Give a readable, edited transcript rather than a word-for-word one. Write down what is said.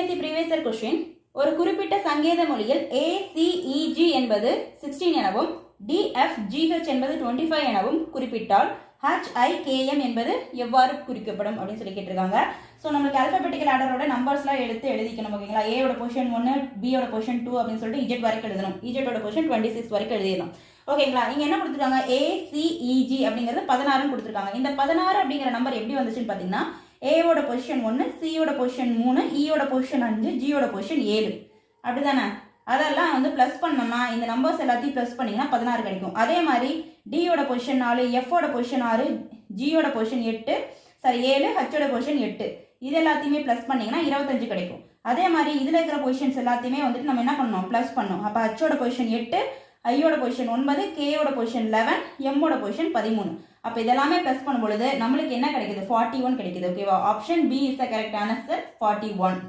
TNPSC previous year question ஒரு குறிப்பிட்ட சங்கேத மொழியில் ACEG என்பது 16 எனவும் DFGH என்பது 25 எனவும் குறிப்பிட்டால் HIKM என்பது எவ்வாறு குறிக்கப்படும் அப்படின்னு சொல்லி கேட்டிருக்காங்க. ஸோ நம்மளுக்கு அல்பபெட்டிக்கல் ஆர்டரோட நம்பர்ஸ்லாம் எடுத்து எழுதிக்கணும். ஓகேங்களா? ஏயோட பொசிஷன் 1, பியோட பொசிஷன் 2 அப்படின்னு சொல்லிட்டு இஜெட் வரைக்கும் எழுதணும். இஜெட்டோட பொசிஷன் 26 வரைக்கும் எழுதிடணும். ஓகேங்களா? இங்க என்ன கொடுத்துருக்காங்க? ACEG அப்படிங்கிறது 16 கொடுத்துருக்காங்க. இந்த 16 அப்படிங்கிற நம்பர் எப்படி வந்துச்சுன்னு பார்த்தீங்கன்னா, ஏவோட பொசிஷன் 1, சியோட பொசிஷன் 3, ஈயோட பொசிஷன் 5, ஜியோட பொசிஷன் 7. அப்படிதானே? அதெல்லாம் வந்து பிளஸ் பண்ணோம்னா இந்த நம்பர்ஸ் எல்லாத்தையும் பிளஸ் பண்ணீங்கன்னா 16 கிடைக்கும். அதே மாதிரி டியோட பொசிஷன் 4, எஃபோட பொசிஷன் 6, ஜியோட பொசிஷன் 7, ஹச்சோட பொசிஷன் 8. இது எல்லாத்தையுமே பிளஸ் பண்ணீங்கன்னா 25 கிடைக்கும். அதே மாதிரி இதில் இருக்கிற பொசிஷன்ஸ் எல்லாத்தையுமே வந்துட்டு நம்ம என்ன பண்ணணும்? பிளஸ் பண்ணணும். அப்போ ஹச்சோட பொசிஷன் 8, ஐயோட பொசிஷன் 9, கேயோட பொசிஷன் 11, எம்மோட பொசிஷன் 13. அப்போ இதெல்லாமே பிளஸ் பண்ணும் பொழுது நம்மளுக்கு என்ன கிடைக்குது? 41 கிடைக்குது. ஓகேவா? Option B is the correct answer, 41.